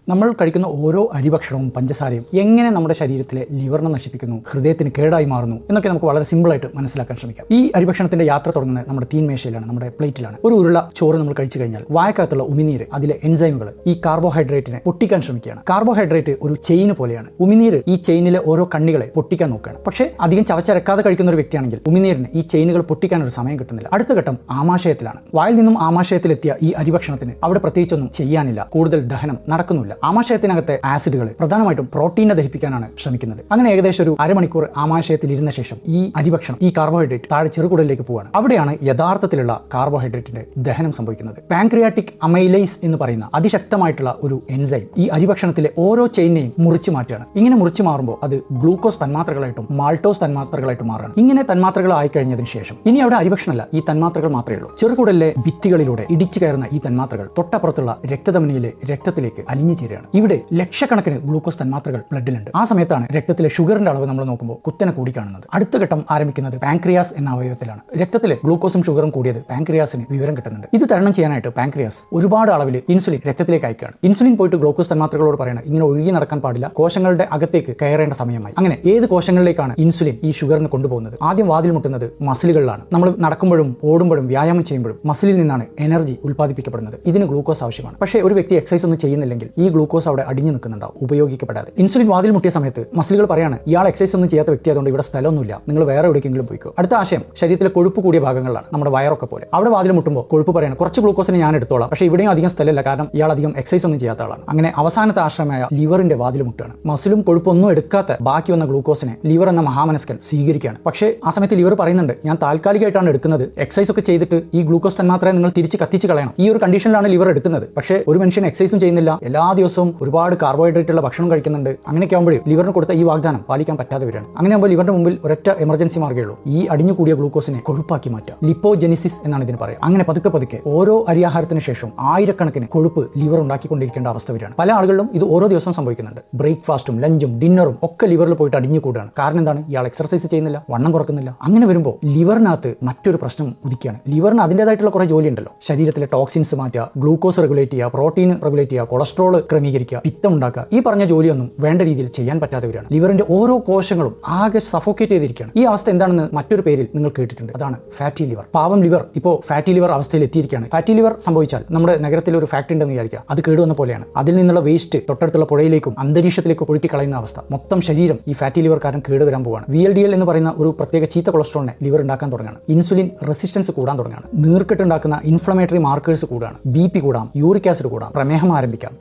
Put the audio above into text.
നമ്മൾ കഴിക്കുന്ന ഓരോ അരിഭക്ഷണവും പഞ്ചസാരയും എങ്ങനെ നമ്മുടെ ശരീരത്തിലെ ലിവറിനെ നശിപ്പിക്കുന്നു, ഹൃദയത്തിന് കേടായി മാറുന്നു എന്നൊക്കെ നമുക്ക് വളരെ സിമ്പിളായിട്ട് മനസ്സിലാക്കാൻ ശ്രമിക്കാം. ഈ അരിഭക്ഷണത്തിന്റെ യാത്ര തുടങ്ങുന്നത് നമ്മുടെ തീൻമേശയിലാണ്, നമ്മുടെ പ്ലേറ്റിലാണ്. ഒരു ഉരുള ചോറ് നമ്മൾ കഴിച്ചു കഴിഞ്ഞാൽ വായക്കകത്തുള്ള ഉമിനീര്, അതിലെ എൻസൈമുകൾ ഈ കാർബോഹൈഡ്രേറ്റിനെ പൊട്ടിക്കാൻ ശ്രമിക്കുകയാണ്. കാർബോഹൈഡ്രേറ്റ് ഒരു ചെയിൻ പോലെയാണ്. ഉമിനീര് ഈ ചെയിനിലെ ഓരോ കണ്ണികളെ പൊട്ടിക്കാൻ നോക്കുകയാണ്. പക്ഷേ അധികം ചവച്ചരക്കാതെ കഴിക്കുന്ന ഒരു വ്യക്തിയാണെങ്കിൽ ഉമിനീരിന് ഈ ചെയിനുകൾ പൊട്ടിക്കാൻ ഒരു സമയം കിട്ടുന്നില്ല. അടുത്ത ഘട്ടം ആമാശയത്തിലാണ്. വായിൽ നിന്നും ആമാശയത്തിലെത്തിയ ഈ അരിഭക്ഷണത്തിന് അവിടെ പ്രത്യേകിച്ചൊന്നും ചെയ്യാനില്ല, കൂടുതൽ ദഹനം നടക്കുന്നില്ല. ആമാശയത്തിനകത്തെ ആസിഡുകൾ പ്രധാനമായിട്ടും പ്രോട്ടീനെ ദഹിപ്പിക്കാനാണ് ശ്രമിക്കുന്നത്. അങ്ങനെ ഏകദേശം ഒരു അരമണിക്കൂർ ആമാശയത്തിൽ ഇരുന്ന ശേഷം ഈ അരിഭക്ഷണം, ഈ കാർബോഹൈഡ്രേറ്റ് താഴെ ചെറുകുടലിലേക്ക് പോവാണ്. അവിടെയാണ് യഥാർത്ഥത്തിലുള്ള കാർബോഹൈഡ്രേറ്റിന്റെ ദഹനം സംഭവിക്കുന്നത്. പാൻക്രിയാറ്റിക് അമൈലേസ് എന്ന് പറയുന്ന അതിശക്തമായിട്ടുള്ള ഒരു എൻസൈം ഈ അരിഭക്ഷണത്തിലെ ഓരോ ചെയിനെയും മുറിച്ചു മാറ്റുകയാണ്. ഇങ്ങനെ മുറിച്ചു മാറുമ്പോൾ അത് ഗ്ലൂക്കോസ് തന്മാത്രകളായിട്ടും മാൾട്ടോസ് തന്മാത്രകളായിട്ടും മാറുകയാണ്. ഇങ്ങനെ തന്മാത്രകൾ ആയിക്കഴിഞ്ഞതിന് ശേഷം ഇനി അവിടെ അരിഭക്ഷണമല്ല, ഈ തന്മാത്രകൾ മാത്രമേ ഉള്ളൂ. ചെറുകുടലിലെ ഭിത്തികളിലൂടെ ഇടിച്ചു കയറുന്ന ഈ തന്മാത്രകൾ തൊട്ടപ്പുറത്തുള്ള രക്തധമനിയിലെ രക്തത്തിലേക്ക് അലിഞ്ഞു ചേരുകയാണ്. ഇവിടെ ലക്ഷക്കണക്കിന് ഗ്ലൂക്കോസ് തന്മാത്രകൾ ബ്ലഡിലുണ്ട്. ആ സമയത്താണ് രക്തത്തിലെ ഷുഗറിന്റെ അളവ് നമ്മൾ നോക്കുമ്പോൾ കുത്തനെ കൂടി കാണുന്നത്. അടുത്ത ഘട്ടം ആരംഭിക്കുന്നത് പാൻക്രിയാസ് എന്ന അവയവത്തിലാണ്. രക്തത്തിലെ ഗ്ലൂക്കോസും ഷുഗറും കൂടിയത് പാൻക്രിയാസിന് വിവരം കിട്ടുന്നുണ്ട്. ഇത് തരണം ചെയ്യാനായിട്ട് പാൻക്രിയാസ് ഒരുപാട് അളവിൽ ഇൻസുലിൻ രക്തത്തിലേക്ക് അയക്കുകയാണ്. ഇൻസുലിൻ പോയിട്ട് ഗ്ലൂക്കോസ് തന്മാത്രകളോട് പറയണം, ഇങ്ങനെ ഒഴുകി നടക്കാൻ പാടില്ല, കോശങ്ങളുടെ അകത്തേക്ക് കയറേണ്ട സമയമായി. അങ്ങനെ ഏത് കോശങ്ങളിലേക്കാണ് ഇൻസുലിൻ ഈ ഷുഗറിന് കൊണ്ടുപോകുന്നത്? ആദ്യം വാതിൽ മുട്ടുന്നത് മസിലുകളിലാണ്. നമ്മൾ നടക്കുമ്പോഴും ഓടുമ്പോഴും വ്യായാമം ചെയ്യുമ്പോഴും മസിലിൽ നിന്നാണ് എനർജി ഉൽപ്പാദിപ്പിക്കപ്പെടുന്നത്. ഇതിന് ഗ്ലൂക്കോസ് ആവശ്യമാണ്. പക്ഷേ ഒരു വ്യക്തി എക്സസൈസ് ഒന്നും ചെയ്യുന്നില്ലെങ്കിൽ ഈ ഗ്ലൂക്കോസ് അവിടെ അടിഞ്ഞു നിൽക്കുന്നുണ്ടാവും, ഉപയോഗിക്കപ്പെടാതെ. ഇൻസുലിൻ വാതിൽ മുട്ടിയ സമയത്ത് മസിലുകൾ പറയാണ്, ഇയാൾ എക്സസൈസ് ഒന്നും ചെയ്യാത്ത വ്യക്തി ആയതുകൊണ്ട് ഇവിടെ സ്ഥലമൊന്നുമില്ല, നിങ്ങൾ വേറെ എവിടേക്കെങ്കിലും പോയിക്കോ. അടുത്ത ആശയം ശരീരത്തിലെ കൊഴുപ്പ് കൂടിയ ഭാഗങ്ങളിലാണ്, നമ്മുടെ വയറൊക്കെ പോലെ. അവിടെ വാതിൽ മുട്ടുമ്പോൾ കൊഴുപ്പ് പറയാണ്, കുറച്ച് ഗ്ലൂക്കോസിനെ ഞാൻ എടുത്തോളാം, പക്ഷേ ഇവിടെയും അധികം സ്ഥലമില്ല, കാരണം ഇയാൾ അധികം എക്സസൈസ് ഒന്നും ചെയ്യാത്ത ആളാണ്. അങ്ങനെ അവസാനത്തെ ആശ്രമമായ ലിവറിന്റെ വാതിൽ മുട്ടുകയാണ്. മസിലും കൊഴുപ്പൊന്നും എടുക്കാത്ത ബാക്കി വന്ന ഗ്ലൂക്കോസിനെ ലിവർ എന്ന മഹാമനസ്കൻ സ്വീകരിക്കുകയാണ്. പക്ഷേ ആ സമയത്ത് ലിവർ പറയുന്നുണ്ട്, ഞാൻ താൽക്കാലികമായിട്ടാണ് എടുക്കുന്നത്, എക്സസൈസ് ഒക്കെ ചെയ്തിട്ട് ഈ ഗ്ലൂക്കോസ് തന്മാത്രയെ നിങ്ങൾ തിരിച്ച് കത്തിച്ച് കളയണം. ഈ ഒരു കണ്ടീഷനിലാണ് ലിവർ എടുക്കുന്നത്. പക്ഷേ ഒരു മനുഷ്യൻ എക്സസൈസും ചെയ്യുന്നില്ല, എല്ലാ ദിവസവും ഒരുപാട് കാർബോഹൈഡ്രേറ്റ് ഉള്ള ഭക്ഷണം കഴിക്കുന്നുണ്ട്. അങ്ങനെയൊക്കെ ആകുമ്പോൾ ലിവറിന് കൊടുത്ത ഈ വാഗ്ദാനം പാലിക്കാൻ പറ്റാതെ വരികയാണ്. അങ്ങനെ ആകുമ്പോൾ ലിവറിന്റെ മുമ്പിൽ ഒരൊറ്റ എമർജൻസി മാർഗ്ഗമേ ഉള്ളൂ, ഈ അടിഞ്ഞു കൂടിയ ഗ്ലൂക്കോസിനെ കൊഴുപ്പാക്കി മാറ്റുക. ലിപ്പോജെനിസിസ് എന്നാണ് ഇതിന് പറയുക. അങ്ങനെ പതുക്കെ പതുക്കെ ഓരോ അരിയാഹാരത്തിന് ശേഷം ആയിരക്കണക്കിന് കൊഴുപ്പ് ലിവർ ഉണ്ടാക്കിക്കൊണ്ടിരിക്കേണ്ട അവസ്ഥ വരികയാണ്. പല ആളുകളിലും ഇത് ഓരോ ദിവസവും സംഭവിക്കുന്നുണ്ട്. ബ്രേക്ക്ഫാസ്റ്റും ലഞ്ചും ഡിന്നറും ഒക്കെ ലിവറിൽ പോയിട്ട് അടിഞ്ഞു കൂടുകയാണ്. കാരണം എന്താണ്? ഇയാൾ എക്സർസൈസ് ചെയ്യുന്നില്ല, വണ്ണം കുറക്കുന്നില്ല. അങ്ങനെ വരുമ്പോൾ ലിവറിനകത്ത് മറ്റൊരു പ്രശ്നം ഉദിക്കുകയാണ്. ലിവറിന് അതിൻ്റെതായിട്ടുള്ള കുറേ ജോലി ഉണ്ടല്ലോ. ശരീരത്തിലെ ടോക്സിൻസ് മാറ്റുക, ഗ്ലൂക്കോസ് റെഗുലേറ്റ് ചെയ്യുക, പ്രോട്ടീൻ റെഗുലേറ്റ് ചെയ്യുക, കൊളസ്ട്രോൾ ക്രമീകരിക്കുക, പിത്തം ഉണ്ടാക്കുക. ഈ പറഞ്ഞ ജോലിയൊന്നും വേണ്ട രീതിയിൽ ചെയ്യാൻ പറ്റാതെ വരികയാണ്. ലിവറിന്റെ ഓരോ കോശങ്ങളും ആകെ സഫോക്കേറ്റ് ചെയ്തിരിക്കുകയാണ്. ഈ അവസ്ഥ എന്താണെന്ന് മറ്റൊരു പേരിൽ നിങ്ങൾ കേട്ടിട്ടുണ്ട്, അതാണ് ഫാറ്റി ലിവർ. പാവം ലിവർ ഇപ്പോൾ ഫാറ്റി ലിവർ അവസ്ഥയിൽ എത്തിയിരിക്കുകയാണ്. ഫാറ്റി ലിവർ സംഭവിച്ചാൽ നമ്മുടെ നഗരത്തിൽ ഒരു ഫാക്ടറി ഉണ്ടെന്ന് വിചാരിക്കുക, അത് കേടുവന്ന പോലെയാണ്. അതിൽ നിന്നുള്ള വേസ്റ്റ് തൊട്ടടുത്തുള്ള പുഴയിലേക്കും അന്തരീക്ഷത്തിലേക്കും ഒഴുക്കി കളയുന്ന അവസ്ഥ. മൊത്തം ശരീരം ഈ ഫാറ്റി ലിവർ കാരണം കേടുവരാൻ പോവുകയാണ്. VLDL എന്ന് പറയുന്ന ഒരു പ്രത്യേക ചീത്ത കൊളസ്ട്രോളിനെ ലിവർ ഉണ്ടാക്കാൻ തുടങ്ങുകയാണ്. ഇൻസുലിൻ റെസിസ്റ്റൻസ് കൂടാൻ തുടങ്ങുകയാണ്. നീർക്കെട്ടുണ്ടാക്കുന്ന ഇൻഫ്ലമേറ്ററി മാർക്കേഴ്സ് കൂടാണ്. BP കൂടാം, യൂറിക് ആസിഡ് കൂടാം, പ്രമേഹം ആരംഭിക്കാം.